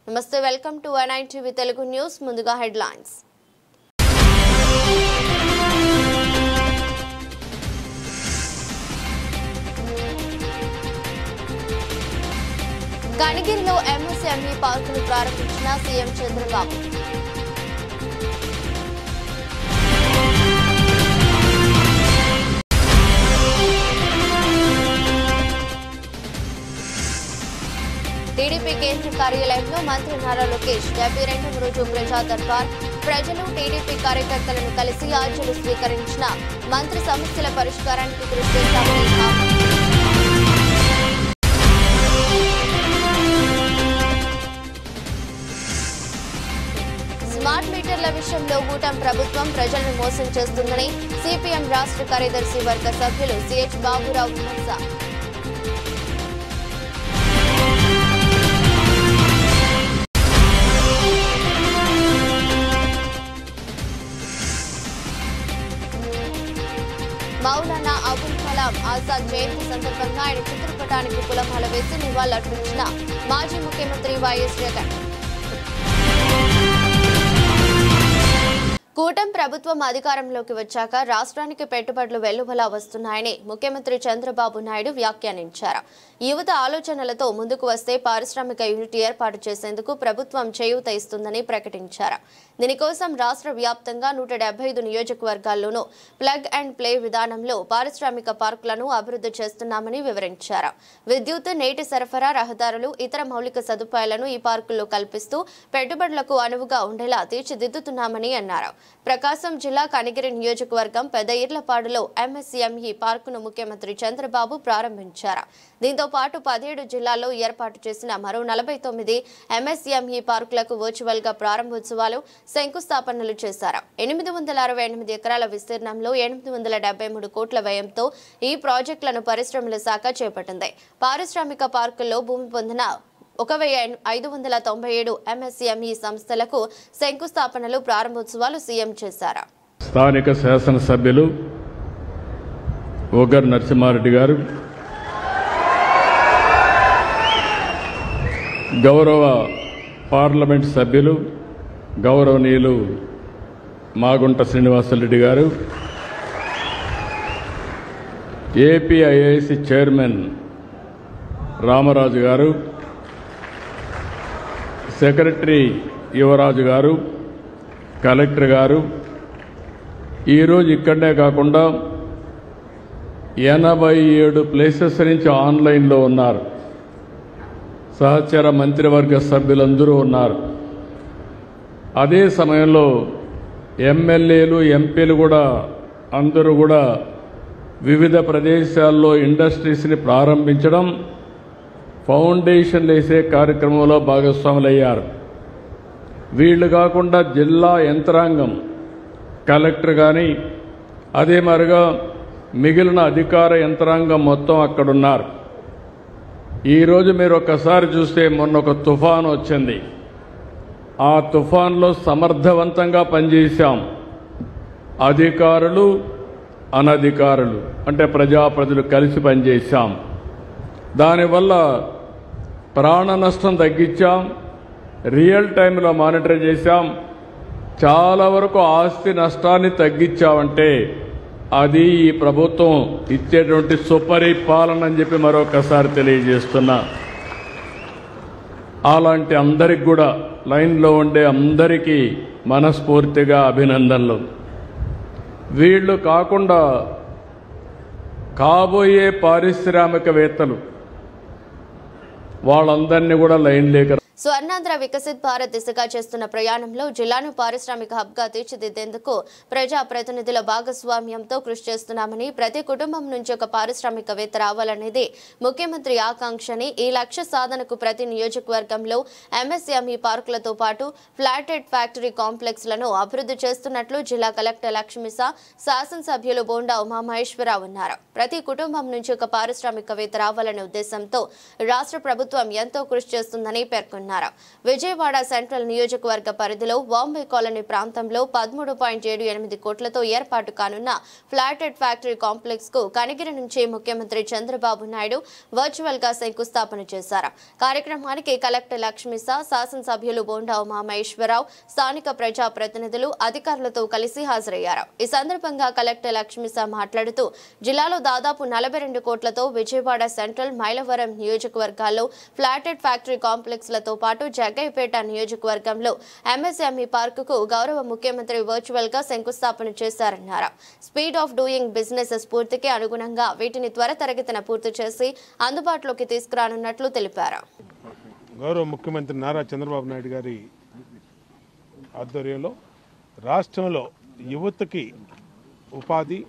నమస్తే, welcome to NITV Telugu news. ముందుగా headlines. కనిగిరిలో MSME పార్కును ప్రారంభించిన సీఎం చంద్రబాబు. టీడీపీ కేంద్ర కార్యాలయంలో మంత్రి నారా లోకేష్ 72వ రోజు ప్రజా దర్బార్. ప్రజలు టీడీపీ కార్యకర్తలను కలిసి ఆర్జీలు స్వీకరించిన మంత్రి సమస్యల పరిష్కారానికి కృషి చేస్తామని స్మార్ట్ మీటర్ల విషయంలో కూటమి ప్రభుత్వం ప్రజలను మోసం చేస్తుందని సిపిఎం రాష్ట్ర కార్యదర్శి వర్గ సభ్యులు సిహెచ్ బాబురావు విమర్శ. మౌలానా అబుల్ కలాం ఆజాద్ జయంతి సందర్భంగా ఆయన చిత్రపటానికి పూలమాల వేసి నివాళులర్పించిన మాజీ ముఖ్యమంత్రి వైఎస్ జగన్. కూటమి ప్రభుత్వం అధికారంలోకి వచ్చాక రాష్ట్రానికి పెట్టుబడులు వెల్లువలా వస్తున్నాయని ముఖ్యమంత్రి చంద్రబాబు నాయుడు వ్యాఖ్యానించారు. యువత ఆలోచనలతో ముందుకు వస్తే పారిశ్రామిక యూనిట్ ఏర్పాటు చేసేందుకు ప్రభుత్వం చేయూత ఇస్తుందని ప్రకటించారు. దీనికోసం రాష్ట్ర వ్యాప్తంగా 175 నియోజకవర్గాల్లోనూ ప్లగ్ అండ్ ప్లే విధానంలో పారిశ్రామిక పార్కులను అభివృద్ధి చేస్తున్నామని వివరించారు. విద్యుత్, నీటి సరఫరా, రహదారులు, ఇతర మౌలిక సదుపాయాలను ఈ పార్కుల్లో కల్పిస్తూ పెట్టుబడులకు అనువుగా ఉండేలా తీర్చిదిద్దుతున్నామని అన్నారు. ప్రకాశం జిల్లా కనిగిరి నియోజకవర్గం పెద్ద ఈర్లపాడులో MSME పార్కును ముఖ్యమంత్రి చంద్రబాబు ప్రారంభించారు. దీంతో పాటు 17 జిల్లాల్లో ఏర్పాటు చేసిన మరో 49 MSME పార్కులకు వర్చువల్ గా ప్రారంభోత్సవాలు, శంకుస్థాపనలు చేశారు. 868 ఎకరాల విస్తీర్ణంలో 873 కోట్ల వ్యయంతో ఈ ప్రాజెక్టులను పరిశ్రమల శాఖ చేపట్టింది. పారిశ్రామిక పార్కుల్లో భూమి పొందిన 1597 MSME సంస్థలకు శంకుస్థాపనలు, ప్రారంభోత్సవాలు సీఎం చేశారు. స్థానిక శాసనసభ్యులు ఓగర్ నరసింహారెడ్డి గారు, గౌరవ పార్లమెంట్ సభ్యులు గౌరవనీయులు మాగుంట శ్రీనివాసరెడ్డి గారు, APIIC చైర్మన్ రామరాజు గారు, సెక్రటరీ యువరాజు గారు, కలెక్టర్ గారు, ఈరోజు ఇక్కడనే కాకుండా 87 ప్లేసెస్ నుంచి ఆన్లైన్లో ఉన్నారు. సహచర మంత్రివర్గ సభ్యులందరూ ఉన్నారు. అదే సమయంలో ఎమ్మెల్యేలు, ఎంపీలు కూడా అందరూ కూడా వివిధ ప్రదేశాల్లో ఇండస్ట్రీస్ని ప్రారంభించడం, ఫౌండేషన్ వేసే కార్యక్రమంలో భాగస్వాములయ్యారు. వీళ్ళు కాకుండా జిల్లా యంత్రాంగం, కలెక్టర్ కానీ అదే మరిగా మిగిలిన అధికార యంత్రాంగం మొత్తం అక్కడున్నారు. ఈరోజు మీరు ఒక్కసారి చూస్తే మొన్న ఒక తుఫాను వచ్చింది. ఆ తుఫాన్లో సమర్థవంతంగా పనిచేశాం. అధికారులు, అనధికారులు అంటే ప్రజాప్రతినిధులు కలిసి పనిచేశాం. దానివల్ల ప్రాణ నష్టం తగ్గించాం, రియల్ టైంలో మానిటర్ చేశాం, చాలా వరకు ఆస్తి నష్టాన్ని తగ్గించామంటే అది ఈ ప్రభుత్వం ఇచ్చేటువంటి సుపరిపాలన అని చెప్పి మరొకసారి తెలియజేస్తున్నా. అలాంటి అందరికి కూడా లైన్లో ఉండే అందరికీ మనస్ఫూర్తిగా అభినందనలు. వీళ్ళు కాకుండా కాబోయే పారిశ్రామికవేత్తలు వాళ్ళందరినీ కూడా లైన్ లేక స్వర్ణాంధ్ర వికసిత్ భారత్ దిశగా చేస్తున్న ప్రయాణంలో జిల్లాను పారిశ్రామిక హబ్గా తీర్చిదిద్దేందుకు ప్రజా ప్రతినిధుల భాగస్వామ్యంతో కృషి చేస్తున్నామని, ప్రతి కుటుంబం నుంచి ఒక పారిశ్రామికవేత్త రావాలనేది ముఖ్యమంత్రి ఆకాంక్షని, ఈ లక్ష్య సాధనకు ప్రతి నియోజకవర్గంలో MSME పార్కులతో పాటు ఫ్లాటెడ్ ఫ్యాక్టరీ కాంప్లెక్స్లను అభివృద్ధి చేస్తున్నట్లు జిల్లా కలెక్టర్ లక్ష్మీసా, శాసనసభ్యులు బోండా ఉమామహేశ్వరరావు అన్నారు. ప్రతి కుటుంబం నుంచి ఒక పారిశ్రామికవేత్త రావాలనే ఉద్దేశంతో రాష్ట్ర ప్రభుత్వం ఎంతో కృషి చేస్తుందని పేర్కొన్నారు. చేశారన్నారు. విజయవాడ సెంట్రల్ నియోజకవర్గ పరిధిలో బాంబే కాలనీ ప్రాంతంలో 13.78 కోట్లతో ఏర్పాటు కానున్న ఫ్లాటెడ్ ఫ్యాక్టరీ కాంప్లెక్స్ కు కనిగిరి నుంచి ముఖ్యమంత్రి చంద్రబాబు నాయుడు వర్చువల్ గా శంకుస్థాపన చేశారు. కార్యక్రమానికి కలెక్టర్ లక్ష్మీసా, శాసనసభ్యులు బోండా ఉమామహేశ్వరరావు, స్థానిక ప్రజా ప్రతినిధులు, అధికారులతో కలిసి హాజరయ్యారు. ఈ సందర్భంగా కలెక్టర్ లక్ష్మీసా మాట్లాడుతూ జిల్లాలో దాదాపు 42 కోట్లతో విజయవాడ సెంట్రల్, మైలవరం నియోజకవర్గాల్లో ఫ్లాటెడ్ ఫ్యాక్టరీ కాంప్లెక్స్లతో పాటు జగ్గయ్యపేట నియోజకవర్గంలో ఎంఎస్ఎంఈ పార్కుకు గౌరవ ముఖ్యమంత్రి వర్చువల్ గా శంకుస్థాపన చేశారన్నారు. స్పీడ్ ఆఫ్ డూయింగ్ బిజినెస్ స్ఫూర్తికి అనుగుణంగా వీటిని త్వరితగతిన పూర్తి చేసి అందుబాటులోకి తీసుకురానున్నట్లు తెలిపారు. గౌరవ ముఖ్యమంత్రి నారా చంద్రబాబు నాయుడు గారి ఆధ్వర్యంలో రాష్ట్రంలో యువతకి ఉపాధి,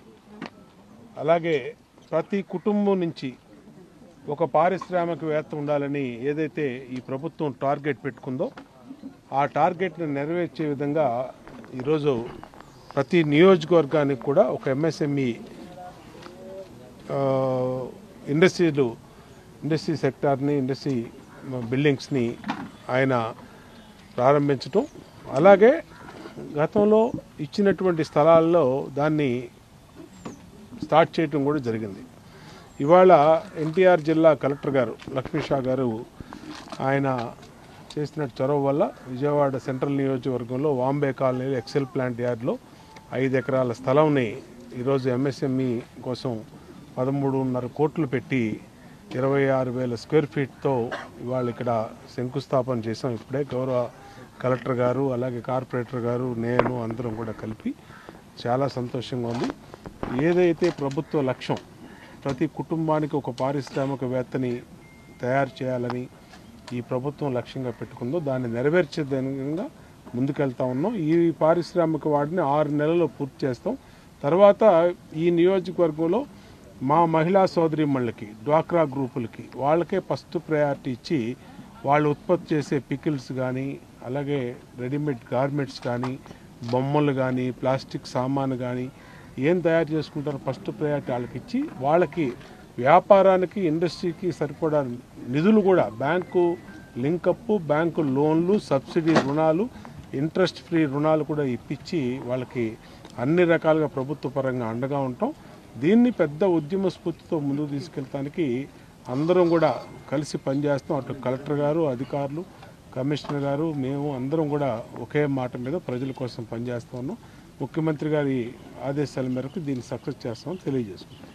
అలాగే ప్రతి కుటుంబం నుంచి ఒక పారిశ్రామికవేత్త ఉండాలని ఏదైతే ఈ ప్రభుత్వం టార్గెట్ పెట్టుకుందో ఆ టార్గెట్ని నెరవేర్చే విధంగా ఈరోజు ప్రతి నియోజకవర్గానికి కూడా ఒక ఎంఎస్ఎంఈ ఇండస్ట్రీ సెక్టార్ని, ఇండస్ట్రీ బిల్డింగ్స్ని ఆయన ప్రారంభించటం, అలాగే గతంలో ఇచ్చినటువంటి స్థలాల్లో దాన్ని స్టార్ట్ చేయటం కూడా జరిగింది. ఇవాళ ఎన్టీఆర్ జిల్లా కలెక్టర్ గారు లక్ష్మీషా గారు ఆయన చేసిన చొరవ వల్ల విజయవాడ సెంట్రల్ నియోజకవర్గంలో బాంబే కాలనీలో ఎక్సెల్ ప్లాంట్ యార్డ్లో 5 ఎకరాల స్థలంని ఈరోజు ఎంఎస్ఎంఈ కోసం 13.5 కోట్లు పెట్టి 26,000 స్క్వేర్ ఫీట్తో ఇవాళ ఇక్కడ శంకుస్థాపన చేసాం. ఇప్పుడే గౌరవ కలెక్టర్ గారు, అలాగే కార్పొరేటర్ గారు, నేను అందరం కూడా కలిపి చాలా సంతోషంగా ఉంది. ఏదైతే ప్రభుత్వ లక్ష్యం ప్రతి కుటుంబానికి ఒక పారిశ్రామికవేత్తని తయారు చేయాలని ఈ ప్రభుత్వం లక్ష్యంగా పెట్టుకుందో దాన్ని నెరవేర్చే విధంగా ముందుకెళ్తా ఉన్నాం. ఈ పారిశ్రామిక వాడిని 6 నెలల్లో పూర్తి చేస్తాం. తర్వాత ఈ నియోజకవర్గంలో మా మహిళా సోదరీమణులకి, డ్వాక్రా గ్రూపులకి వాళ్ళకే ఫస్ట్ ప్రయారిటీ ఇచ్చి వాళ్ళు ఉత్పత్తి చేసే పికిల్స్ కానీ, అలాగే రెడీమేడ్ గార్మెంట్స్ కానీ, బొమ్మలు కానీ, ప్లాస్టిక్ సామాను కానీ ఏం తయారు చేసుకుంటారో ఫస్ట్ ప్రయారిటీ వాళ్ళకి ఇచ్చి వాళ్ళకి వ్యాపారానికి, ఇండస్ట్రీకి సరిపడా నిధులు కూడా బ్యాంకు లింకప్, బ్యాంకు లోన్లు, సబ్సిడీ రుణాలు, ఇంట్రెస్ట్ ఫ్రీ రుణాలు కూడా ఇప్పించి వాళ్ళకి అన్ని రకాలుగా ప్రభుత్వ పరంగా అండగా ఉంటాం. దీన్ని పెద్ద ఉద్యమ స్ఫూర్తితో ముందుకు తీసుకెళ్ళడానికి అందరం కూడా కలిసి పనిచేస్తాం. అటు కలెక్టర్ గారు, అధికారులు, కమిషనర్ గారు, మేము అందరం కూడా ఒకే మాట మీద ప్రజల కోసం పనిచేస్తూ ఉన్నాం. ముఖ్యమంత్రి గారి ఆదేశాల మేరకు దీన్ని సక్సెస్ చేస్తామని తెలియజేసుకుంటాం.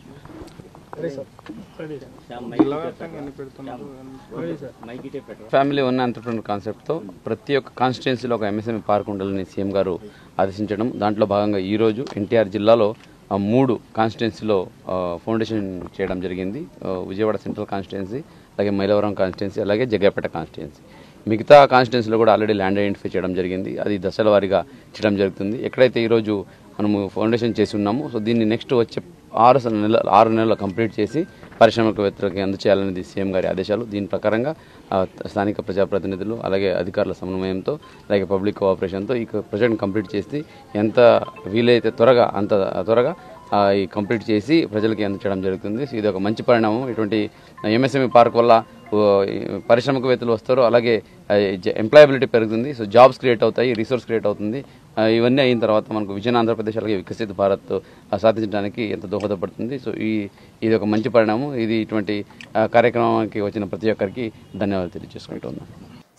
ఫ్యామిలీ వన్ ఎంటర్‌ప్రెన్యూర్ కాన్సెప్ట్తో ప్రతి ఒక్క కాన్స్టిట్యున్సీలో ఒక ఎంఎస్ఎంఈ పార్క్ ఉండాలని సీఎం గారు ఆదేశించడం, దాంట్లో భాగంగా ఈరోజు ఎన్టీఆర్ జిల్లాలో 3 కాన్స్టిట్యున్సీలో ఫౌండేషన్ చేయడం జరిగింది. విజయవాడ సెంట్రల్ కాన్స్టిట్యున్సీ, అలాగే మైలవరం కాన్స్టిట్యున్సీ, అలాగే జగ్గయ్యపేట కాన్స్టిట్యున్సీ. మిగతా కాన్స్టిట్యున్సీలో కూడా ఆల్రెడీ ల్యాండ్ ఐడెంటిఫై చేయడం జరిగింది. అది దశల వారీగా చేయడం జరుగుతుంది. ఎక్కడైతే ఈరోజు మనము ఫౌండేషన్ చేసి ఉన్నామో సో దీన్ని నెక్స్ట్ వచ్చే 6 నెలలు కంప్లీట్ చేసి పారిశ్రామికవేత్తలకి అందచేయాలనేది సీఎం గారి ఆదేశాలు. దీని ప్రకారంగా స్థానిక ప్రజాప్రతినిధులు, అలాగే అధికారుల సమన్వయంతో, అలాగే పబ్లిక్ కోఆపరేషన్తో ఈ ప్రాజెక్ట్ని కంప్లీట్ చేసి ఎంత వీలైతే త్వరగా అంత త్వరగా ఈ కంప్లీట్ చేసి ప్రజలకి అందచేయడం జరుగుతుంది. ఇది ఒక మంచి పరిణామం. ఇటువంటి ఎంఎస్ఎంఈ పార్క్ వల్ల పారిశ్రామికవేత్తలు వస్తారు, అలాగే ఎంప్లాయబిలిటీ పెరుగుతుంది, సో జాబ్స్ క్రియేట్ అవుతాయి, రిసోర్స్ క్రియేట్ అవుతుంది. ఇవన్నీ అయిన తర్వాత మనకు విజయన్ ఆంధ్రప్రదేశ్ అలాగే వికసిత భారత్ సాధించడానికి ఎంత దోహదపడుతుంది. సో ఇది ఒక మంచి పరిణామం. ఇది ఇటువంటి కార్యక్రమానికి వచ్చిన ప్రతి ఒక్కరికి ధన్యవాదాలు తెలియజేసుకుంటున్నాను.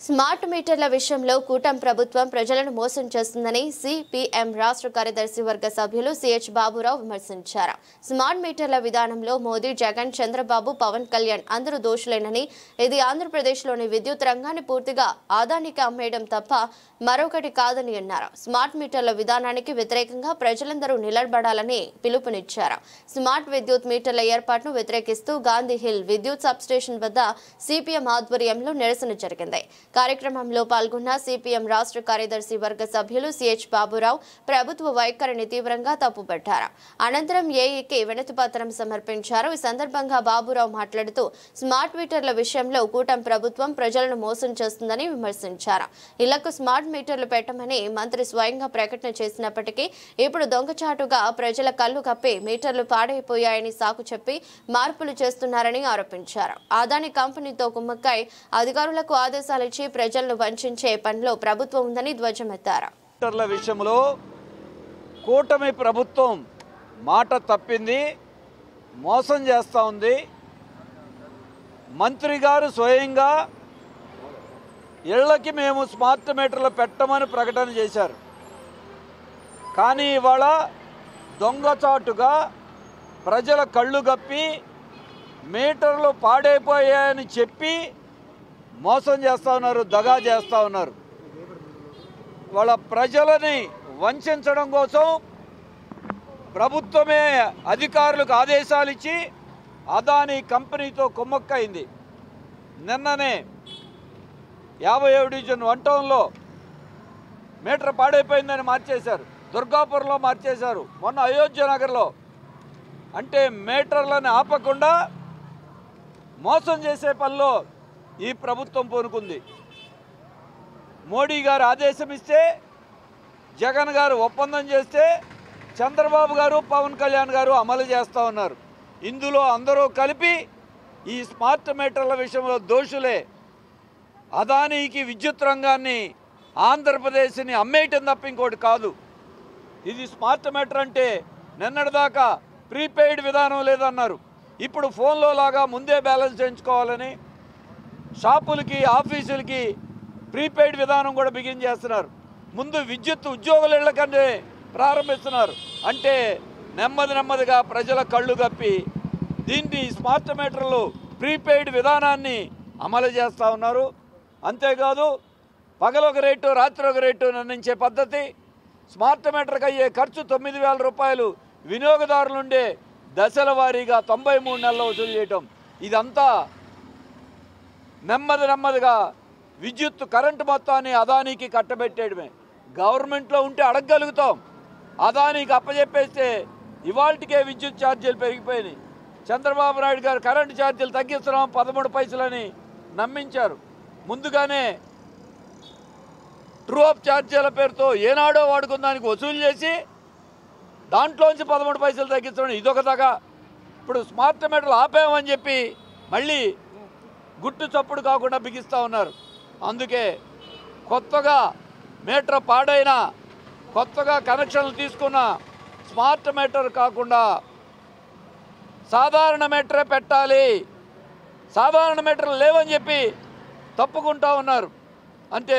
స్మార్ట్ మీటర్ల విషయంలో కూటమి ప్రభుత్వం ప్రజలను మోసం చేస్తుందని సిపిఎం రాష్ట్ర కార్యదర్శి వర్గ సభ్యులు సిహెచ్ బాబురావు విమర్శించారు. స్మార్ట్ మీటర్ల విధానంలో మోదీ, జగన్, చంద్రబాబు, పవన్ కళ్యాణ్ అందరూ దోషులేనని, ఇది ఆంధ్రప్రదేశ్లోని విద్యుత్ రంగాన్ని పూర్తిగా ఆదానికి అమ్మేయడం తప్ప మరొకటి కాదని అన్నారు. స్మార్ట్ మీటర్ల విధానానికి వ్యతిరేకంగా ప్రజలందరూ నిలబడాలని పిలుపునిచ్చారు. స్మార్ట్ విద్యుత్ మీటర్ల ఏర్పాటును వ్యతిరేకిస్తూ గాంధీ హిల్ విద్యుత్ సబ్స్టేషన్ వద్ద సిపిఎం ఆధ్వర్యంలో నిరసన జరిగింది. కార్యక్రమంలో పాల్గొన్న సిపిఎం రాష్ట్ర కార్యదర్శి వర్గ సభ్యులు సిహెచ్ బాబురావు ప్రభుత్వ వైఖరిని తీవ్రంగా తప్పుపట్టారు. అనంతరం ఏఈకి వినతి పత్రం సమర్పించారు. ఈ సందర్భంగా బాబురావు మాట్లాడుతూ స్మార్ట్ మీటర్ల విషయంలో కూటమి ప్రభుత్వం ప్రజలను మోసం చేస్తుందని విమర్శించారు. ఇళ్లకు స్మార్ట్ మీటర్లు పెట్టమని మంత్రి స్వయంగా ప్రకటన చేసినప్పటికీ ఇప్పుడు దొంగచాటుగా ప్రజల కళ్లు కప్పి మీటర్లు పాడైపోయాయని సాకు చెప్పి మార్పులు చేస్తున్నారని ఆరోపించారు. అదాని కంపెనీతో కుమ్మక్కై అధికారులకు ఆదేశాలు ఇచ్చి ఇచ్చి ప్రజలను వంచే పనిలో ప్రభుత్వం ఉందని ధ్వజమెత్తారు. మీటర్ల విషయంలో కూటమి ప్రభుత్వం మాట తప్పింది, మోసం చేస్తూ ఉంది. మంత్రి గారు స్వయంగా ఇళ్లకి మేము స్మార్ట్ మీటర్లు పెట్టమని ప్రకటన చేశారు. కానీ ఇవాళ దొంగచాటుగా ప్రజల కళ్ళు గప్పి మీటర్లు పాడైపోయాయని చెప్పి మోసం చేస్తూ ఉన్నారు, దగా చేస్తూ ఉన్నారు. వాళ్ళ ప్రజలని వంచడం కోసం ప్రభుత్వమే అధికారులకు ఆదేశాలు ఇచ్చి అదానీ కంపెనీతో కుమ్మక్కైంది. నిన్ననే 57 డివిజన్ 1 టౌన్లో మీటర్ పాడైపోయిందని మార్చేశారు, దుర్గాపురంలో మార్చేశారు, మొన్న అయోధ్య నగర్లో. అంటే మీటర్లను ఆపకుండా మోసం చేసే పనిలో ఈ ప్రభుత్వం పూనుకుంది. మోడీ గారు ఆదేశం ఇస్తే, జగన్ గారు ఒప్పందం చేస్తే, చంద్రబాబు గారు పవన్ కళ్యాణ్ గారు అమలు చేస్తూ ఉన్నారు. ఇందులో అందరూ కలిపి ఈ స్మార్ట్ మీటర్ల విషయంలో దోషులే. అదానీకి విద్యుత్ రంగాన్ని, ఆంధ్రప్రదేశ్ని అమ్మేయటం తప్ప ఇంకోటి కాదు. ఇది స్మార్ట్ మీటర్ అంటే నిన్నటిదాకా ప్రీపెయిడ్ విధానం లేదన్నారు. ఇప్పుడు ఫోన్లో లాగా ముందే బ్యాలెన్స్ చేయించుకోవాలని షాపులకి, ఆఫీసులకి ప్రీపెయిడ్ విధానం కూడా బిగిన్ చేస్తున్నారు. ముందు విద్యుత్ ఉద్యోగుల ఇళ్లకనే ప్రారంభిస్తున్నారు. అంటే నెమ్మదిగా ప్రజల కళ్ళు కప్పి దీన్ని స్మార్ట్ మీటర్లు ప్రీపెయిడ్ విధానాన్ని అమలు చేస్తూ ఉన్నారు. అంతేకాదు పగలొక రేటు, రాత్రి ఒక రేటు నిర్ణయించే పద్ధతి. స్మార్ట్ మీటర్కి అయ్యే ఖర్చు 9,000 రూపాయలు వినియోగదారుల నుండే దశల వారీగా 93 నెలలు వసూలు చేయటం. ఇదంతా నెమ్మదిగా విద్యుత్ కరెంటు మొత్తాన్ని అదానీకి కట్టబెట్టేయడమే. గవర్నమెంట్లో ఉంటే అడగగలుగుతాం, అదానీకి అప్పచెప్పేస్తే ఇవాళకే విద్యుత్ ఛార్జీలు పెరిగిపోయినాయి. చంద్రబాబు నాయుడు గారు కరెంటు ఛార్జీలు తగ్గిస్తున్నాం 13 పైసలని నమ్మించారు. ముందుగానే ట్రూ అప్ ఛార్జీల పేరుతో ఏనాడో వాడుకున్నానికి వసూలు చేసి దాంట్లోంచి 13 పైసలు తగ్గించడం ఇదొక దగా. ఇప్పుడు స్మార్ట్ మీటర్లు ఆపేమని చెప్పి మళ్ళీ గుట్టు చప్పుడు కాకుండా బిగిస్తూ ఉన్నారు. అందుకే కొత్తగా మీటర్ పాడైన, కొత్తగా కనెక్షన్లు తీసుకున్న స్మార్ట్ మీటర్ కాకుండా సాధారణ మీటరే పెట్టాలి, సాధారణ మీటర్లు లేవని చెప్పి తప్పుకుంటా ఉన్నారు. అంటే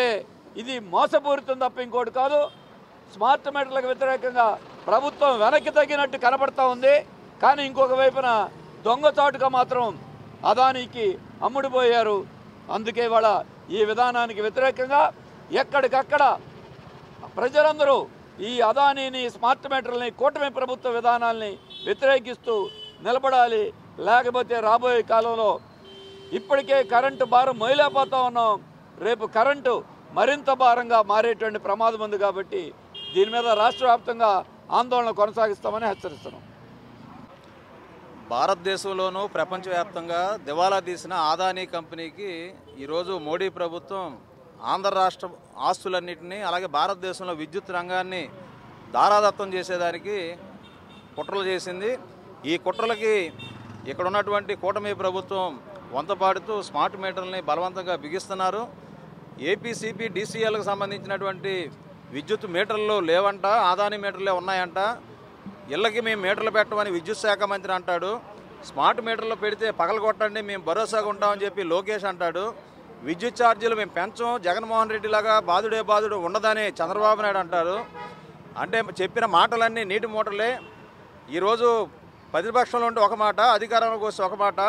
ఇది మోసపూరితం తప్ప ఇంకోటి కాదు. స్మార్ట్ మీటర్లకు వ్యతిరేకంగా ప్రభుత్వం వెనక్కి తగ్గినట్టు కనపడతా ఉంది. కానీ ఇంకొక వైపున దొంగచాటుగా మాత్రం అదానీకి అమ్ముడుపోయారు. అందుకే వాళ్ళ ఈ విధానానికి వ్యతిరేకంగా ఎక్కడికక్కడ ప్రజలందరూ ఈ అదానీని, స్మార్ట్ మీటర్లని, కూటమి ప్రభుత్వ విధానాల్ని వ్యతిరేకిస్తూ నిలబడాలి. లేకపోతే రాబోయే కాలంలో ఇప్పటికే కరెంటు భారం మొయలేకపోతా ఉన్నాం, రేపు కరెంటు మరింత భారంగా మారేటువంటి ప్రమాదం ఉంది. కాబట్టి దీని మీద రాష్ట్ర వ్యాప్తంగా ఆందోళన కొనసాగిస్తామని హెచ్చరిస్తున్నాం. భారతదేశంలోనూ ప్రపంచవ్యాప్తంగా దివాలా తీసిన అదానీ కంపెనీకి ఈరోజు మోడీ ప్రభుత్వం ఆంధ్ర రాష్ట్ర ఆస్తులన్నింటినీ, అలాగే భారతదేశంలో విద్యుత్ రంగాన్ని దారాదత్తం చేసేదానికి కుట్రలు చేసింది. ఈ కుట్రలకి ఇక్కడ ఉన్నటువంటి కూటమి ప్రభుత్వం వంతపాడుతూ స్మార్ట్ మీటర్లని బలవంతంగా బిగిస్తున్నారు. ఏపీసీపీ డీసీఎల్కి సంబంధించినటువంటి విద్యుత్ మీటర్లు లేవంట, అదానీ మీటర్లే ఉన్నాయంట. ఇళ్ళకి మేము మీటర్లు పెట్టమని విద్యుత్ శాఖ మంత్రి అంటాడు. స్మార్ట్ మీటర్లు పెడితే పగలగొట్టండి, మేము భరోసాగా ఉంటామని చెప్పి లోకేష్ అంటాడు. విద్యుత్ ఛార్జీలు మేము పెంచం, జగన్మోహన్ రెడ్డి లాగా బాధుడే బాధుడు ఉండదని చంద్రబాబు నాయుడు అంటారు. అంటే చెప్పిన మాటలన్నీ నీటి మూటలే. ఈరోజు ప్రతిపక్షంలో ఉంటే ఒక మాట, అధికారంలోకి వస్తే ఒక మాట.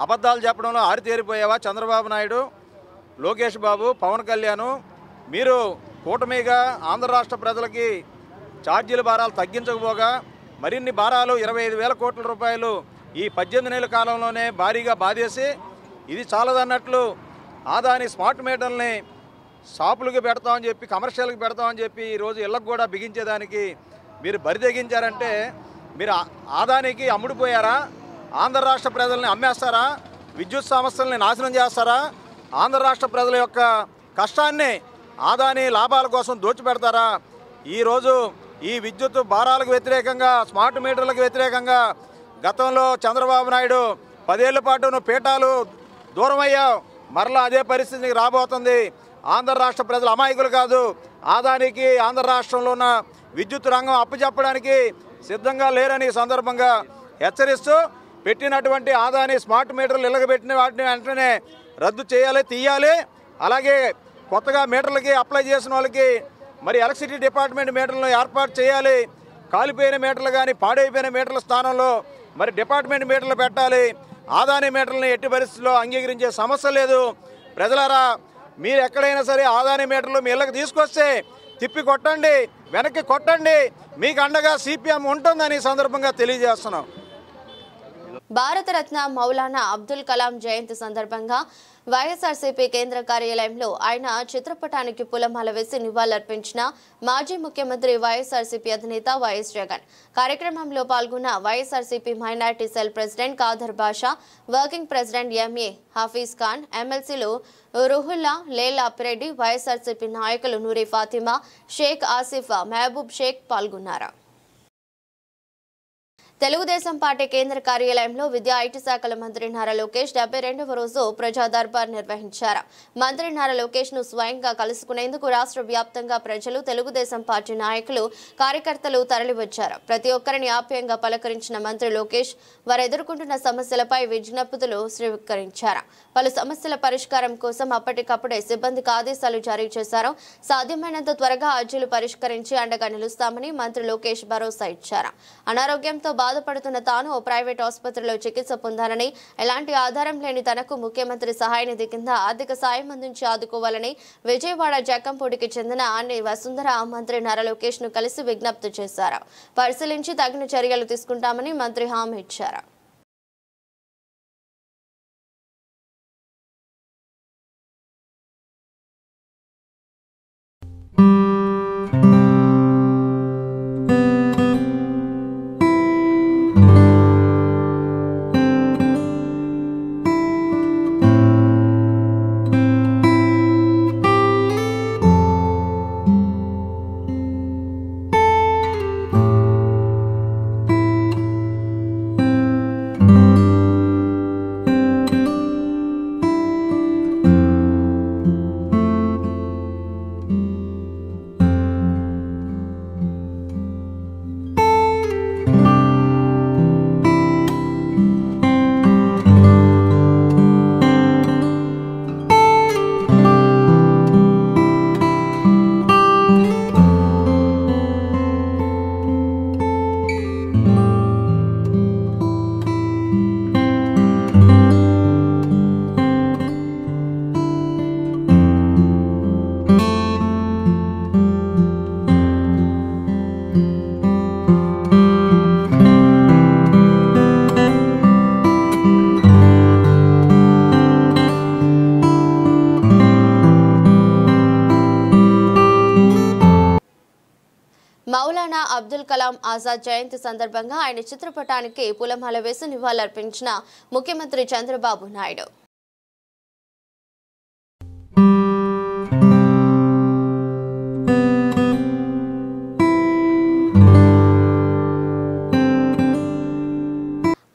అబద్ధాలు చెప్పడంలో ఆరితేరిపోయావా చంద్రబాబు నాయుడు, లోకేష్ బాబు, పవన్ కళ్యాణ్? మీరు కూటమిగా ఆంధ్ర రాష్ట్ర ప్రజలకి ఛార్జీల భారాలు తగ్గించకపోగా మరిన్ని భారాలు 25,000 కోట్ల రూపాయలు ఈ 18 నెలల కాలంలోనే భారీగా బాధేసి, ఇది చాలదన్నట్లు అదానీ స్మార్ట్ మీటర్ని షాపులకు పెడతామని చెప్పి, కమర్షియల్కి పెడతామని చెప్పి ఈరోజు ఇళ్ళకు కూడా బిగించేదానికి మీరు బరితెగించారంటే మీరు అదానీకి అమ్ముడుపోయారా? ఆంధ్ర రాష్ట్ర ప్రజల్ని అమ్మేస్తారా? విద్యుత్ సంస్థల్ని నాశనం చేస్తారా? ఆంధ్ర రాష్ట్ర ప్రజల యొక్క కష్టాన్ని అదానీ లాభాల కోసం దోచిపెడతారా? ఈరోజు ఈ విద్యుత్ భారాలకు వ్యతిరేకంగా, స్మార్ట్ మీటర్లకు వ్యతిరేకంగా గతంలో చంద్రబాబు నాయుడు 10 ఏళ్ల పాటు నువ్వు పీఠాలు దూరం అయ్యావు, మరలా అదే పరిస్థితికి రాబోతుంది. ఆంధ్ర రాష్ట్ర ప్రజలు అమాయకులు కాదు. ఆదానికి ఆంధ్ర రాష్ట్రంలో ఉన్న విద్యుత్ రంగం అప్పచెప్పడానికి సిద్ధంగా లేరని సందర్భంగా హెచ్చరిస్తూ పెట్టినటువంటి ఆదాని స్మార్ట్ మీటర్లు ఇళ్ళగబెట్టిన వాటిని వెంటనే రద్దు చేయాలి, తీయాలి. అలాగే కొత్తగా మీటర్లకి అప్లై చేసిన వాళ్ళకి మరి ఎలక్ట్రిసిటీ డిపార్ట్మెంట్ మీటర్లను ఏర్పాటు చేయాలి. కాలిపోయిన మీటర్లు కానీ పాడైపోయిన మీటర్ల స్థానంలో మరి డిపార్ట్మెంట్ మీటర్లు పెట్టాలి. ఆదాని మీటర్లను ఎట్టి పరిస్థితుల్లో అంగీకరించే సమస్య లేదు. ప్రజలారా, మీరు ఎక్కడైనా సరే ఆదాని మీటర్లు మీ ఇళ్ళకి తీసుకొస్తే తిప్పి కొట్టండి, వెనక్కి కొట్టండి. మీకు అండగా సిపిఎం ఉంటుందని సందర్భంగా తెలియజేస్తున్నాం. భారతరత్న మౌలానా అబ్దుల్ కలాం జయంతి సందర్భంగా వైఎస్ఆర్సీపీ కేంద్ర కార్యాలయంలో ఆయన చిత్రపటానికి పూలమాల వేసి నివాళులర్పించిన మాజీ ముఖ్యమంత్రి వైఎస్ఆర్సీపీ అధినేత వైఎస్ జగన్. కార్యక్రమంలో పాల్గొన్న YSRCP minority cell president Khader Basha, working president MA Hafeez Khan, ఎమ్మెల్సీలు రుహుల్లా, లేలా అప్పిరెడ్డి, వైఎస్ఆర్సీపీ నాయకులు నూరి ఫాతిమా, షేక్ ఆసిఫ్, మహబూబ్ షేక్ పాల్గొన్నారు. తెలుగుదేశం పార్టీ కేంద్ర కార్యాలయంలో విద్యా ఐటీ శాఖల మంత్రి నారా లోకేష్ 72వ రోజు ప్రజా దర్బార్ నిర్వహించారు. మంత్రి నారా లోకేష్ ను స్వయంగా కలుసుకునేందుకు రాష్ట్ర వ్యాప్తంగా ప్రజలు, తెలుగుదేశం పార్టీ నాయకులు, కార్యకర్తలు తరలివచ్చారు. ప్రతి ఒక్కరిని ఆప్యాయంగా పలకరించిన మంత్రి లోకేష్ వారు ఎదుర్కొంటున్న సమస్యలపై విజ్ఞప్తులు స్వీకరించారు. పలు సమస్యల పరిష్కారం కోసం అప్పటికప్పుడే సిబ్బందికి ఆదేశాలు జారీ చేశారు. సాధ్యమైనంత త్వరగా అర్జీలు పరిష్కరించి అండగా నిలుస్తామని మంత్రి లోకేష్ భరోసా ఇచ్చారు. అనారోగ్యంతో బాధపడుతున్న తాను ఓ ప్రైవేట్ ఆసుపత్రిలో చికిత్స పొందానని, ఎలాంటి ఆధారం లేని తనకు ముఖ్యమంత్రి సహాయ నిధి కింద ఆర్థిక సాయం అందించి ఆదుకోవాలని విజయవాడ జక్కంపూడికి చెందిన అన్ని వసుంధర మంత్రి నారా లోకేష్ ను కలిసి విజ్ఞప్తి చేశారు. పరిశీలించి తగిన చర్యలు తీసుకుంటామని మంత్రి హామీ ఇచ్చారు. మౌలానా అబ్దుల్ కలాం ఆజాద్ జయంతి సందర్భంగా ఆయన చిత్రపటానికి పూలమాల వేసి నివాళులర్పించిన ముఖ్యమంత్రి చంద్రబాబు నాయుడు.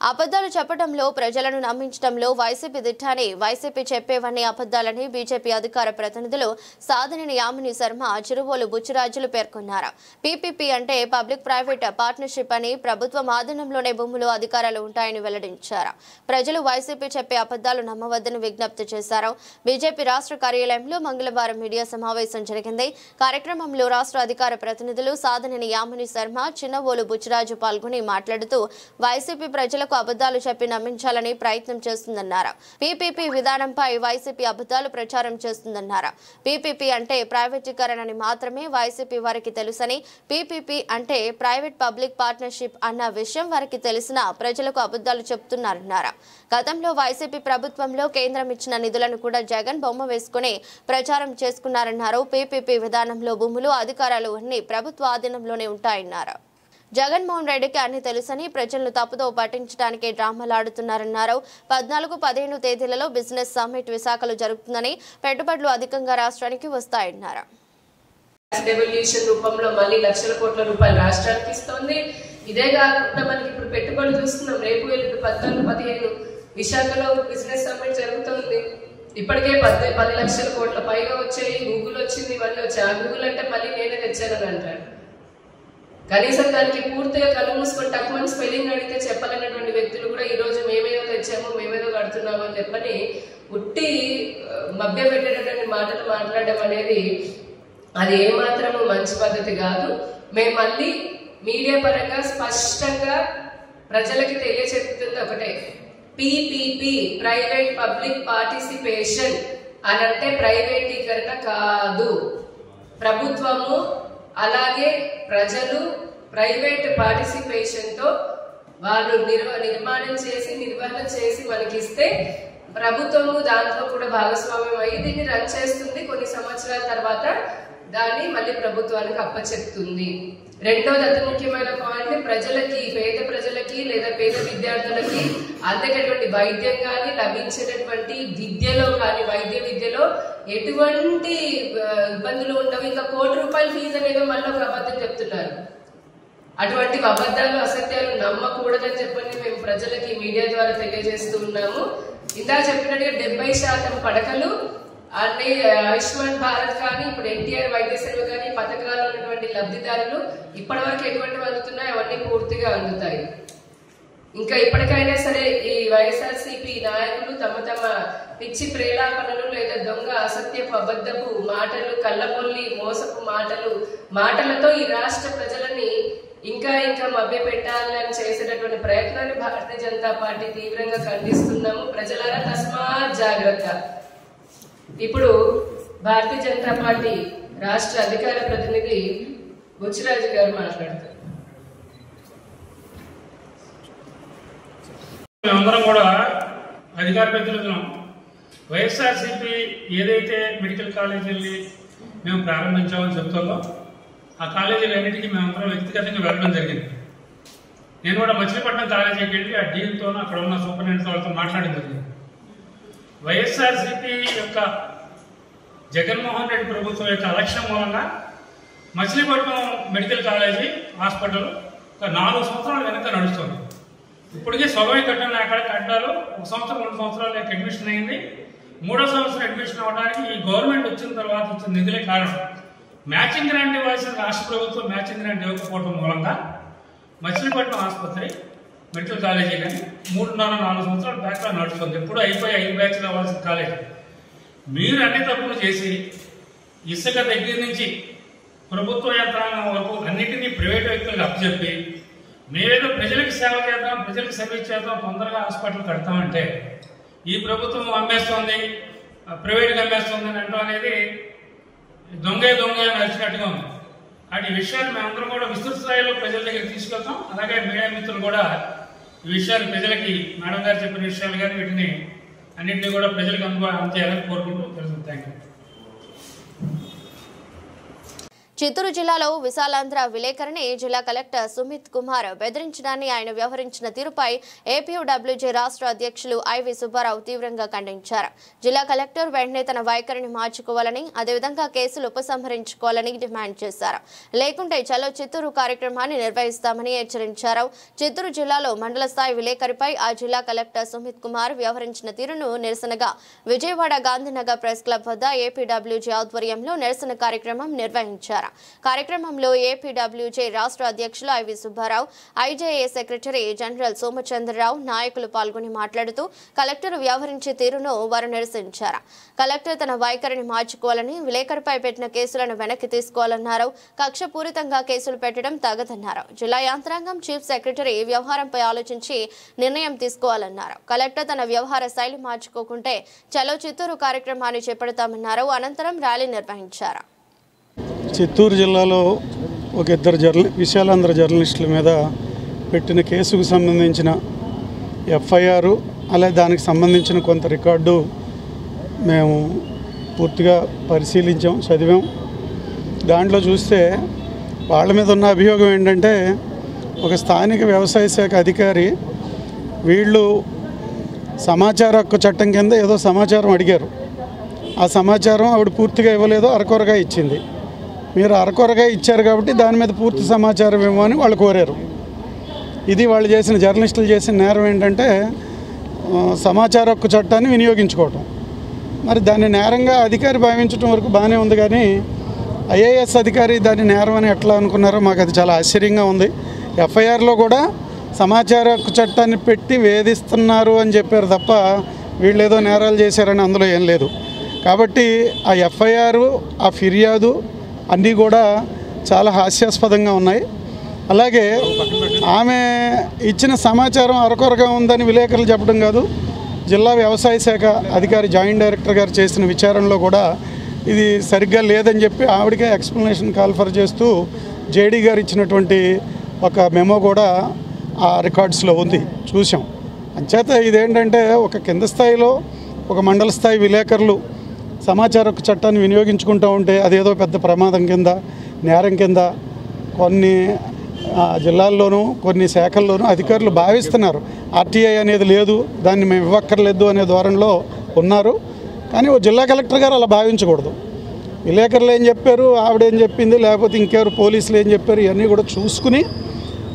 అబద్ధాలు చెప్పడంలో, ప్రజలను నమ్మించడంలో వైసీపీ దిట్టాని, వైసీపీ చెప్పేవన్నీ అబద్ధాలని బీజేపీ అధికార ప్రతినిధులు సాధనేని యామిని శర్మ, చిరువోలు బుచ్చిరాజులు పేర్కొన్నారు. పీపీపీ అంటే పబ్లిక్ ప్రైవేట్ పార్ట్నర్షిప్ అని, ప్రభుత్వం ఆధీనంలోనే భూములు, అధికారాలు ఉంటాయని వెల్లడించారు. ప్రజలు వైసీపీ చెప్పే అబద్ధాలు నమ్మవద్దని విజ్ఞప్తి చేశారు. బీజేపీ రాష్ట్ర కార్యాలయంలో మంగళవారం మీడియా సమావేశం జరిగింది. కార్యక్రమంలో రాష్ట్ర అధికార ప్రతినిధులు సాధనేని యామిని శర్మ, చిన్నవోలు బుచ్చిరాజు పాల్గొని మాట్లాడుతూ వైసీపీ ప్రజలకు అబద్ధాలు చెప్పి నమ్మించాలని ప్రయత్నం చేస్తుందన్నారు. పీపీపీ విధానంపై వైసీపీ అబద్ధాలు ప్రచారం చేస్తుందన్నారు. పీపీపీ అంటే ప్రైవేటీకరణని మాత్రమే వైసీపీ వారికి తెలుసని, పీపీపీ అంటే ప్రైవేట్ పబ్లిక్ పార్ట్నర్షిప్ అన్న విషయం వారికి తెలిసిన ప్రజలకు అబద్ధాలు చెప్తున్నారన్నారు. గతంలో వైసీపీ ప్రభుత్వంలో కేంద్రం ఇచ్చిన నిధులను కూడా జగన్ బొమ్మ వేసుకుని ప్రచారం చేసుకున్నారన్నారు. పీపీపీ విధానంలో భూములు, అధికారాలు అన్ని ప్రభుత్వ ఆధీనంలోనే ఉంటాయన్నారు. జగన్మోహన్ రెడ్డికి అన్ని తెలుసని, ప్రజలను తప్పుదో పట్టించడానికి డ్రామాలాడుతున్నారన్నారు. 14-15 తేదీలలో బిజినెస్ సమ్మిట్ విశాఖలో జరుగుతుందని, పెట్టుబడులు అధికంగా రాష్ట్రానికి వస్తాయన్నారు. డెవల్యూషన్ రూపంలో మళ్ళీ లక్షల కోట్ల రూపాయలు రాష్ట్రానికి ఇస్తోంది. ఇదే కాకుండా మనకి ఇప్పుడు పెట్టుబడులు చూస్తున్నాం. రేపు 14-15 విశాఖలో బిజినెస్ సమ్మిట్ జరుగుతుంది. ఇప్పటికే 10 లక్షల కోట్ల పైగా వచ్చాయి. గూగుల్ వచ్చింది, ఇవన్నీ వచ్చాయి. ఆ గూగుల్ అంటే మళ్ళీ నేనే తెచ్చానని అంటాడు. కనీసం దానికి పూర్తిగా కళ్ళు మూసుకొని టక్మని స్పెల్లింగ్ అడిగితే చెప్పలేనటువంటి వ్యక్తులు కూడా ఈరోజు మేమేదో తెచ్చాము, మేమేదో కడుతున్నాము అని చెప్పని ఉట్టి మభ్య పెట్టేటటువంటి మాటలు మాట్లాడడం అనేది అది ఏమాత్రము మంచి పద్ధతి కాదు. మేము మళ్ళీ మీడియా పరంగా స్పష్టంగా ప్రజలకి తెలియచెప్తుంది ఒకటే, పీపీపీ ప్రైవేట్ పబ్లిక్ పార్టిసిపేషన్ అని అంటే ప్రైవేటీకరణ కాదు. ప్రభుత్వము అలాగే ప్రజలు ప్రైవేట్ పార్టిసిపేషన్ తో వాళ్ళు నిర్మాణం చేసి నిర్వహణ చేసి మనకిస్తే ప్రభుత్వము దాంట్లో కూడా భాగస్వామ్యం అయ్యి దీన్ని రన్ చేస్తుంది. కొన్ని సంవత్సరాల తర్వాత దాన్ని మళ్ళీ ప్రభుత్వానికి అప్పచెప్తుంది. రెండోది అతి ముఖ్యమైన పాయింట్, ప్రజలకి, పేద ప్రజలకి లేదా పేద విద్యార్థులకి అందేటటువంటి వైద్యం కానీ, లభించేటటువంటి విద్యలో కానీ, వైద్య విద్యలో ఎటువంటి ఇబ్బందులు ఉండవు. ఇంకా ₹1,00,00,000 ఫీజు అనేది మళ్ళీ ఒక అబద్ధం చెప్తున్నారు. అటువంటి అబద్ధాలు, అసత్యాలు నమ్మకూడదని చెప్పని మేము ప్రజలకి మీడియా ద్వారా తెలియజేస్తూ ఉన్నాము. ఇందా చెప్పినట్టుగా 70% పడకలు అన్ని ఆయుష్మాన్ భారత్ కానీ, ఇప్పుడు ఎన్టీఆర్ వైద్య సేవ కానీ పథకాలు ఉన్నటువంటి లబ్ధిదారులు ఇప్పటి వరకు ఎటువంటి అందుతున్నాయి అవన్నీ పూర్తిగా అందుతాయి. ఇంకా ఇప్పటికైనా సరే ఈ వైఎస్ఆర్సీపీ నాయకులు తమ పిచ్చి ప్రేలాపనలు లేదా దొంగ అసత్యపు అబద్ధపు మాటలు, కళ్ళబొల్లి మోసపు మాటలతో ఈ రాష్ట్ర ప్రజలని ఇంకా మభ్య పెట్టాలని చేసేటటువంటి ప్రయత్నాన్ని భారతీయ జనతా పార్టీ తీవ్రంగా ఖండిస్తున్నాము. ప్రజలారా తస్మాత్ జాగ్రత్త. ఇప్పుడు భారతీయ జనతా పార్టీ రాష్ట్ర అధికార ప్రతినిధి బుచ్చిరాజు గారు మాట్లాడతారు. మేమందరం కూడా అధికార ప్రతినిధులం. వైఎస్ఆర్సీపీ ఏదైతే మెడికల్ కాలేజీల్ని మేము ప్రారంభించామని చెప్తుందో ఆ కాలేజీలన్నిటికీ మేమందరం వ్యక్తిగతంగా వెళ్ళడం జరిగింది. నేను కూడా మచిలీపట్నం కాలేజీకి వెళ్ళి ఆ డీన్తోనూ అక్కడ ఉన్న సూపరింటెండెంట్ వాళ్ళతో మాట్లాడడం జరిగింది. వైఎస్ఆర్సీపీ యొక్క జగన్మోహన్ రెడ్డి ప్రభుత్వం యొక్క అలక్ష్యం మూలంగా మచిలీపట్నం మెడికల్ కాలేజీ హాస్పిటల్ 4 సంవత్సరాల వెనక నడుస్తుంది. ఇప్పటికే సొలవై కట్టిన అక్కడ కట్టాలు 1 సంవత్సరం 2 సంవత్సరాలు అడ్మిషన్ అయింది. 3వ సంవత్సరం అడ్మిషన్ అవ్వడానికి ఈ గవర్నమెంట్ వచ్చిన తర్వాత వచ్చిన నిధులే కారణం. మ్యాచింగ్ గ్రాంట్ ఇవ్వాల్సిన రాష్ట్ర ప్రభుత్వం మ్యాచింగ్ గ్రాంట్ ఇవ్వకపోవడం మూలంగా మచిలీపట్నం ఆసుపత్రి మెడికల్ కాలేజీ కానీ 3.5-4 సంవత్సరాలు బ్యాక్లో నడుస్తుంది. ఎప్పుడు అయిపోయి 5 బ్యాచ్లు అవ్వాల్సిన కాలేజీ. మీరు అన్ని తప్పులు చేసి ఇసుక దగ్గర నుంచి ప్రభుత్వ యంత్రాంగం వరకు అన్నింటినీ ప్రైవేట్ వ్యక్తులకు అప్పచెప్పి మేమేదో ప్రజలకు సేవ చేద్దాం, ప్రజలకు సర్వీస్ చేద్దాం, తొందరగా హాస్పిటల్ కడతామంటే ఈ ప్రభుత్వం అమ్మేస్తోంది, ప్రైవేట్గా అమ్మేస్తుంది అని అంటాం అనేది దొంగే నడిచినట్టుగా ఉంది. అటు ఈ విషయాన్ని మేమందరం కూడా విస్తృత స్థాయిలో ప్రజల దగ్గర తీసుకెళ్తాం. అలాగే మీడియా మిత్రులు కూడా ఈ విషయాలు ప్రజలకి మేడం గారు చెప్పిన విషయాలు కానీ వీటిని అన్నింటినీ కూడా ప్రజలకు అందజేయాలని కోరుకుంటూ తెలుసు. Thank you. చిత్తూరు జిల్లాలో విశాలాంధ్ర విలేకరిని జిల్లా కలెక్టర్ సుమిత్ కుమార్ బెదిరించడాన్ని ఆయన వ్యవహరించిన తీరుపై ఏపీయూడబ్ల్యూజే రాష్ట్ర అధ్యక్షులు ఐవి సుబ్బారావు తీవ్రంగా ఖండించారు. జిల్లా కలెక్టర్ వెంటనే తన వైఖరిని మార్చుకోవాలని, అదేవిధంగా కేసులు ఉపసంహరించుకోవాలని డిమాండ్ చేశారు. లేకుంటే చలో చిత్తూరు కార్యక్రమాన్ని నిర్వహిస్తామని హెచ్చరించారు. చిత్తూరు జిల్లాలో మండల స్థాయి విలేకరిపై ఆ జిల్లా కలెక్టర్ సుమిత్ కుమార్ వ్యవహరించిన తీరును నిరసనగా విజయవాడ గాంధీనగర్ ప్రెస్ క్లబ్ వద్ద ఏపీడబ్ల్యూజే ఆధ్వర్యంలో నిరసన కార్యక్రమం నిర్వహించారు. కార్యక్రమంలో ఏపీడబ్ల్యూజే రాష్ట్ర అధ్యక్షులు ఐవి సుబ్బారావు, ఐజేఏ సెక్రటరీ జనరల్ సోమచంద్రరావు నాయకులు పాల్గొని మాట్లాడుతూ కలెక్టర్ వ్యవహరించే తీరును వారు నిరసించారు. కలెక్టర్ తన వైఖరిని మార్చుకోవాలని, విలేకరిపై పెట్టిన కేసులను వెనక్కి తీసుకోవాలన్నారు. కక్షపూరితంగా కేసులు పెట్టడం తగదన్నారు. జిల్లా యంత్రాంగం చీఫ్ సెక్రటరీ వ్యవహారంపై ఆలోచించి నిర్ణయం తీసుకోవాలన్నారు. కలెక్టర్ తన వ్యవహార శైలి మార్చుకోకుంటే చలో చిత్తూరు కార్యక్రమాన్ని చేపడతామన్నారు. అనంతరం ర్యాలీ నిర్వహించారు. చిత్తూరు జిల్లాలో ఒక 2 విశాలాంధ్ర జర్నలిస్టుల మీద పెట్టిన కేసుకు సంబంధించిన ఎఫ్ఐఆర్ అలాగే దానికి సంబంధించిన కొంత రికార్డు మేము పూర్తిగా పరిశీలించాం, చదివాం. దాంట్లో చూస్తే వాళ్ళ మీద ఉన్న అభియోగం ఏంటంటే ఒక స్థానిక వ్యవసాయ శాఖ అధికారి వీళ్ళు సమాచార హక్కు చట్టం కింద ఏదో సమాచారం అడిగారు. ఆ సమాచారం ఆవిడ పూర్తిగా ఇవ్వలేదు, అరకొరగా ఇచ్చింది. మీరు అరకొరగా ఇచ్చారు కాబట్టి దాని మీద పూర్తి సమాచారం ఇవ్వమని వాళ్ళు కోరారు. ఇది వాళ్ళు జర్నలిస్టులు చేసిన నేరం ఏంటంటే సమాచార హక్కు చట్టాన్ని వినియోగించుకోవటం. మరి దాన్ని నేరంగా అధికారి భావించడం వరకు బాగానే ఉంది, కానీ ఐఏఎస్ అధికారి దాన్ని నేరం అని ఎట్లా అనుకున్నారో మాకు అది చాలా ఆశ్చర్యంగా ఉంది. ఎఫ్ఐఆర్లో కూడా సమాచార హక్కు చట్టాన్ని పెట్టి వేధిస్తున్నారు అని చెప్పారు తప్ప వీళ్ళు ఏదో నేరాలు చేశారని అందులో ఏం లేదు. కాబట్టి ఆ ఎఫ్ఐఆర్, ఆ ఫిర్యాదు అన్నీ కూడా చాలా హాస్యాస్పదంగా ఉన్నాయి. అలాగే ఆమె ఇచ్చిన సమాచారం అరకొరగా ఉందని విలేకరులు చెప్పడం కాదు, జిల్లా వ్యవసాయ శాఖ అధికారి జాయింట్ డైరెక్టర్ గారు చేసిన విచారణలో కూడా ఇది సరిగ్గా లేదని చెప్పి ఆవిడకే ఎక్స్ప్లెనేషన్ కాల్ఫర్ చేస్తూ జేడీ గారు ఇచ్చినటువంటి ఒక మెమో కూడా ఆ రికార్డ్స్లో ఉంది, చూసాం. అంచేత ఇదేంటంటే ఒక కింద స్థాయిలో ఒక మండల స్థాయి విలేకరులు సమాచార హక్కు చట్టాన్ని వినియోగించుకుంటూ ఉంటే అదేదో పెద్ద ప్రమాదం కింద, నేరం కింద కొన్ని జిల్లాల్లోనూ కొన్ని శాఖల్లోనూ అధికారులు భావిస్తున్నారు. ఆర్టీఐ అనేది లేదు, దాన్ని మేము ఇవ్వక్కర్లేదు అనే ధోరణిలో ఉన్నారు. కానీ ఓ జిల్లా కలెక్టర్ గారు అలా భావించకూడదు. విలేకరులు ఏం చెప్పారు, ఆవిడేం చెప్పింది, లేకపోతే ఇంకెవరు పోలీసులు ఏం చెప్పారు, ఇవన్నీ కూడా చూసుకుని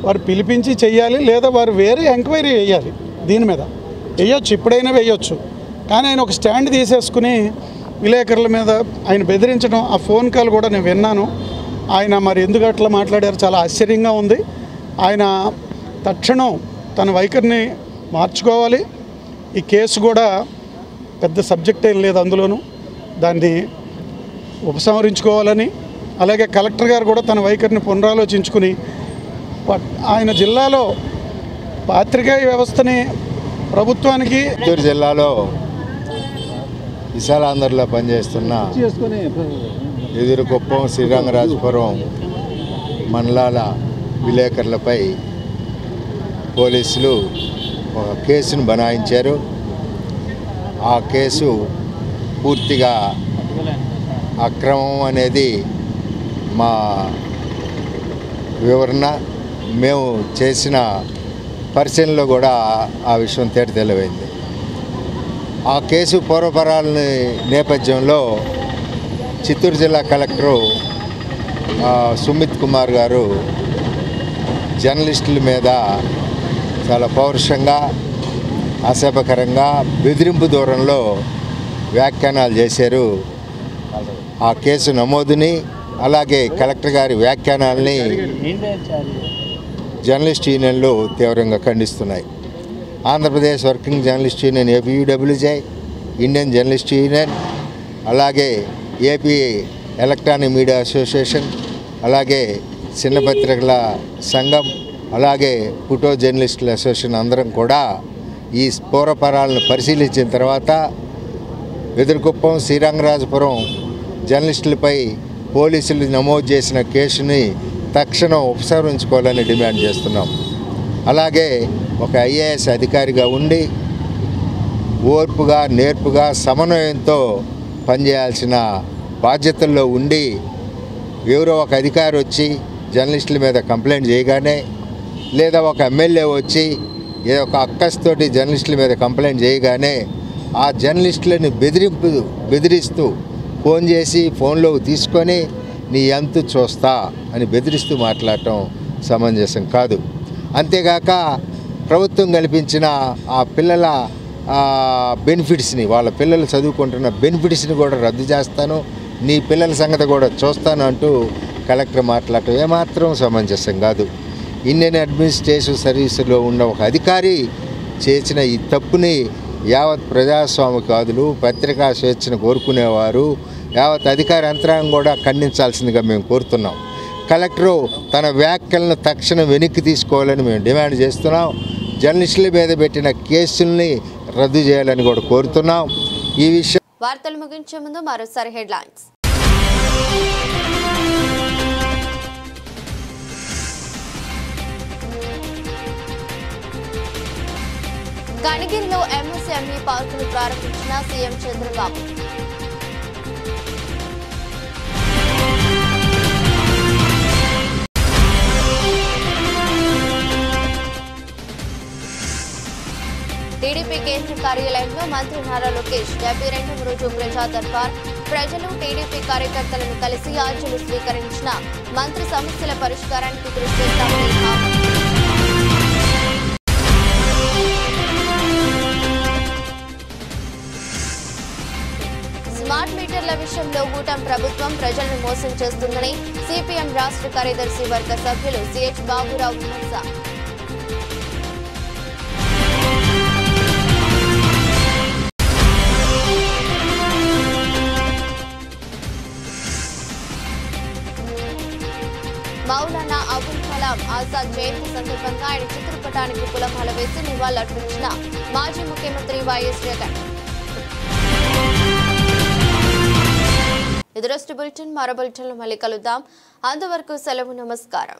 వారు పిలిపించి చెయ్యాలి, లేదా వారు వేరే ఎంక్వైరీ వేయాలి. దీని మీద వేయొచ్చు, ఇప్పుడైనా వేయొచ్చు. కానీ ఆయన ఒక స్టాండ్ తీసేసుకుని విలేకరుల మీద ఆయన బెదిరించడం, ఆ ఫోన్ కాల్ కూడా నేను విన్నాను. ఆయన మరి ఎందుకు అట్లా మాట్లాడారు, చాలా ఆశ్చర్యంగా ఉంది. ఆయన తక్షణం తన వైఖరిని మార్చుకోవాలి. ఈ కేసు కూడా పెద్ద సబ్జెక్ట్ ఏం లేదు, అందులోనూ దాన్ని ఉపసంహరించుకోవాలని, అలాగే కలెక్టర్ గారు కూడా తన వైఖరిని పునరాలోచించుకుని ఆయన జిల్లాలో పాత్రికేయ వ్యవస్థని ప్రభుత్వానికి చిత్తూరు జిల్లాలో విశాలాంధ్రలో పనిచేస్తున్న ఎదురుకుప్పం, శ్రీరంగరాజపురం మండలాల విలేకరులపై పోలీసులు ఒక కేసును బనాయించారు. ఆ కేసు పూర్తిగా అక్రమం అనేది మా వివరణ. మేము చేసిన పరిశీలనలో కూడా ఆ విషయం తేటతెల్లమైంది. ఆ కేసు పూర్వపరాల నేపథ్యంలో చిత్తూరు జిల్లా కలెక్టరు సుమిత్ కుమార్ గారు జర్నలిస్టుల మీద చాలా పౌరుషంగా, అసభ్యకరంగా, బెదిరింపు దూరంలో వ్యాఖ్యానాలు చేశారు. ఆ కేసు నమోదుని, అలాగే కలెక్టర్ గారి వ్యాఖ్యానాలని జర్నలిస్ట్ యూనియన్లు తీవ్రంగా ఖండిస్తున్నాయి. Andhra Pradesh working journalist union APUWJ, Indian journalist union, అలాగే ఏపీ ఎలక్ట్రానిక్ మీడియా అసోసియేషన్, అలాగే చిన్న పత్రికల సంఘం, అలాగే ఫోటో జర్నలిస్టుల అసోసియేషన్ అందరం కూడా ఈ పూర్వపరాలను పరిశీలించిన తర్వాత ఎదురుకుప్పం, శ్రీరంగరాజపురం జర్నలిస్టులపై పోలీసులు నమోదు చేసిన కేసుని తక్షణం ఉపసంహరించుకోవాలని డిమాండ్ చేస్తున్నాం. అలాగే ఒక ఐఏఎస్ అధికారిగా ఉండి ఓర్పుగా, నేర్పుగా, సమన్వయంతో పనిచేయాల్సిన బాధ్యతల్లో ఉండి ఎవరో ఒక అధికారి వచ్చి జర్నలిస్టుల మీద కంప్లైంట్ చేయగానే, లేదా ఒక ఎమ్మెల్యే వచ్చి ఒక అక్కస్తోటి జర్నలిస్టుల మీద కంప్లైంట్ చేయగానే ఆ జర్నలిస్టులని బెదిరిస్తూ ఫోన్ చేసి ఫోన్లో తీసుకొని నీ ఎంత చూస్తా అని బెదిరిస్తూ మాట్లాడటం సమంజసం కాదు. అంతేగాక ప్రభుత్వం కల్పించిన ఆ పిల్లల బెనిఫిట్స్ని, వాళ్ళ పిల్లలు చదువుకుంటున్న బెనిఫిట్స్ని కూడా రద్దు చేస్తాను, నీ పిల్లల సంగతి కూడా చూస్తాను అంటూ కలెక్టర్ మాట్లాడటం ఏమాత్రం సమంజసం కాదు. ఇండియన్ అడ్మినిస్ట్రేటివ్ సర్వీసులో ఉన్న ఒక అధికారి చేసిన ఈ తప్పుని యావత్ ప్రజాస్వామికవాదులు, పత్రికా స్వేచ్ఛను కోరుకునేవారు, యావత్ అధికార యంత్రాంగం కూడా ఖండించాల్సిందిగా మేము కోరుతున్నాం. కలెక్టరు తన వ్యాఖ్యలను తక్షణం వెనక్కి తీసుకోవాలని మేము డిమాండ్ చేస్తున్నాం. జర్నలిస్టుల మీద పెట్టిన కేసుల్ని రద్దు చేయాలని కూడా కోరుతున్నాం. ఈ విషయం వార్తలు ముగించే ముందు మరోసారి హెడ్లైన్స్. కనిగిరిలో ఎంఎస్ఎంఈ పార్కును ప్రారంభించిన సీఎం చంద్రబాబు. టీడీపీ కేంద్ర కార్యాలయంలో మంత్రి నారా లోకేష్ 72వ రోజు ప్రజా దర్బార్. ప్రజలు, టీడీపీ కార్యకర్తలను కలిసి ఆర్జీలు స్వీకరించిన మంత్రి సమస్యల పరిష్కారానికి కృషి చేస్తామని హామీ. మైనర్ల విషయంలో కూటమి ప్రభుత్వం ప్రజలను మోసం చేస్తుందని సిపిఎం రాష్ట్ర కార్యదర్శి వర్గ సభ్యులు సిహెచ్ బాబురావు విమర్శ. మౌలానా అబుల్ కలాం ఆజాద్ జయంతి సందర్భంగా ఆయన చిత్రపటానికి పూలమాల వేసి నివాళులర్పించిన మాజీ ముఖ్యమంత్రి వైఎస్ జగన్. ఇది రోజు బులెటిన్. మరో బులెటిన్లో మళ్ళీ కలుద్దాం. అంతవరకు సెలవు. నమస్కారం.